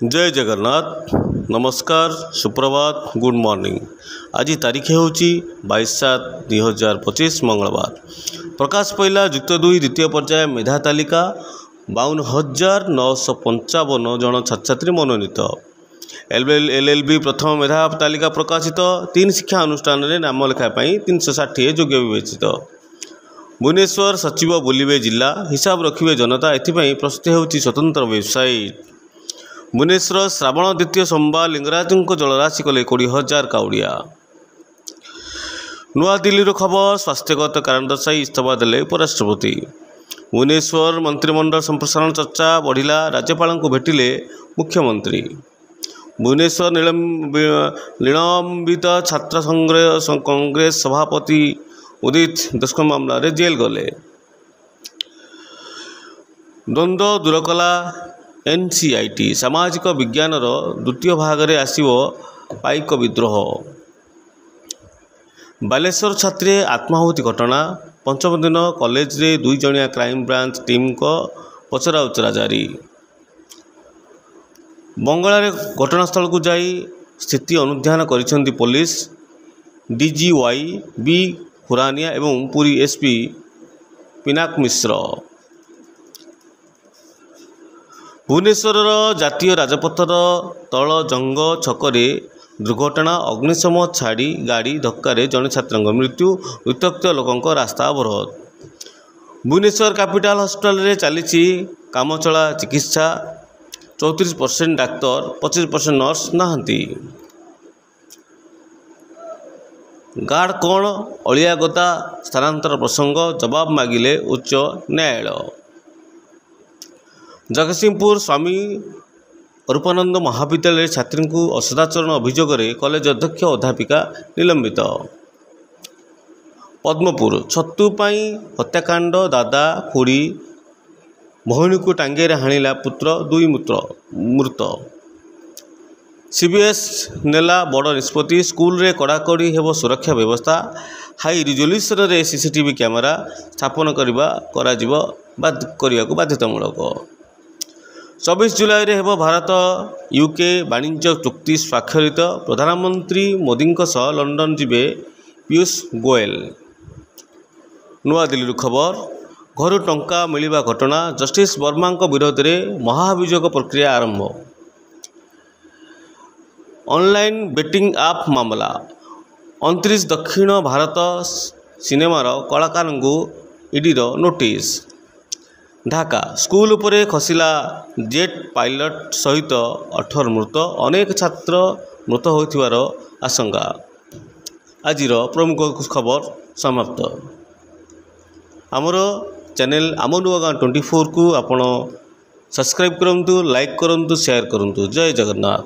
जय जगन्नाथ। नमस्कार, सुप्रभात, गुड मॉर्निंग। आज तारीख हूँ 22/7/2025 मंगलवार। प्रकाश पाइला युक्त 2 द्वितीय पर्याय मेधा तालिका 52,955 जन छात्र छात्री मनोनीत। LLB प्रथम मेधा तालिका प्रकाशित। 3 शिक्षा अनुष्ठान में नाम लेखापी 360 योग्य विवेचित। भुवनेश्वर सचिव बुलिबे जिला हिसाब रखिबे जनता। एथिपाई प्रस्तुत होउछि स्वतंत्र वेबसाइट। भुवनेश्वर श्रावण द्वितीय सोमवार लिंगराज जलराशि कले 20,000 काउड़िया। नूआ दिल्ली खबर स्वास्थ्यगत कारण दर्शाई इस्तीफा देले उपराष्ट्रपति। भुवनेश्वर मंत्रिमंडल संप्रसारण चर्चा बढ़िला। राज्यपाल को भेटिले मुख्यमंत्री। भुवनेश्वर निलंबित छात्र कांग्रेस सभापति उदित दुष्कर्म मामला रे जेल गले। द्वंद्व दूर कला NCIT। सामाजिक विज्ञान द्वितीय भाग में आसिबो पाइक विद्रोह। बालेश्वर छात्री आत्माहुति घटना। पंचम दिन कॉलेज रे 2 जणिया क्राइम ब्रांच टीम को पचरा उचरा जारी। बंगला घटनास्थल को जाई स्थिति अनुध्यान करिसेंती पुलिस। DGY B खुरानिया एवं पुरी SP पिनाक मिश्र। भुवनेश्वर जातीय राजपथर तल जंग छकरे दुर्घटना। अग्निशम छाड़ी गाड़ी धक्का जड़े छात्र मृत्यु। उत्त्यक्त लोकों रास्ता अवरोध। भुवनेश्वर कैपिटल हॉस्पिटल रे चली कामचला चिकित्सा। 34% डाक्तर 25% नर्स नहांती। गार्ड कौन अलिया गदा स्थानांतर प्रसंग जवाब मागिले उच्च न्यायालय। जगतसिंहपुर स्वामी रूपानंद महाविद्यालय छात्री को असदाचरण अभियोग में कॉलेज अध्यक्ष अध्यापिका निलंबित। पद्मपुर छतुपाई हत्याकांड। दादा खुड़ी भौणी को टांगे हाणिला पुत्र 2 मृत। CBS नेला बड़ निष्पत्ति। स्कूल रे कड़ाकड़ी हेबो सुरक्षा व्यवस्था। हाई रिजोल्यूशन रे CCTV कैमेरा स्थापन करने बाध्यतामूलक। 24 जुलाई रे हेबो भारत UK वाणिज्य चुक्ति स्वाक्षरित। प्रधानमंत्री मोदी सह लंडन जिबे पीयूष गोयल। नूआ दिल्ली खबर घर टंका मिलिबा घटना। जस्टिस वर्मा विरोध में महाभियोग प्रक्रिया आरंभ। ऑनलाइन बेटिंग आप मामला। 29 दक्षिण भारत सिनेमार कलाकार को ED नोटिस। ढाका स्कूल उपरे खसिला जेट पायलट सहित 18 मृत। अनेक छात्र मृत होइथिबार आशंका। आजिर प्रमुख खबर समाप्त। आमर चैनल आम नुआ गाँ 24 को आपण सब्सक्राइब करंतु, लाइक करंतु, शेयर करंतु। जय जगन्नाथ।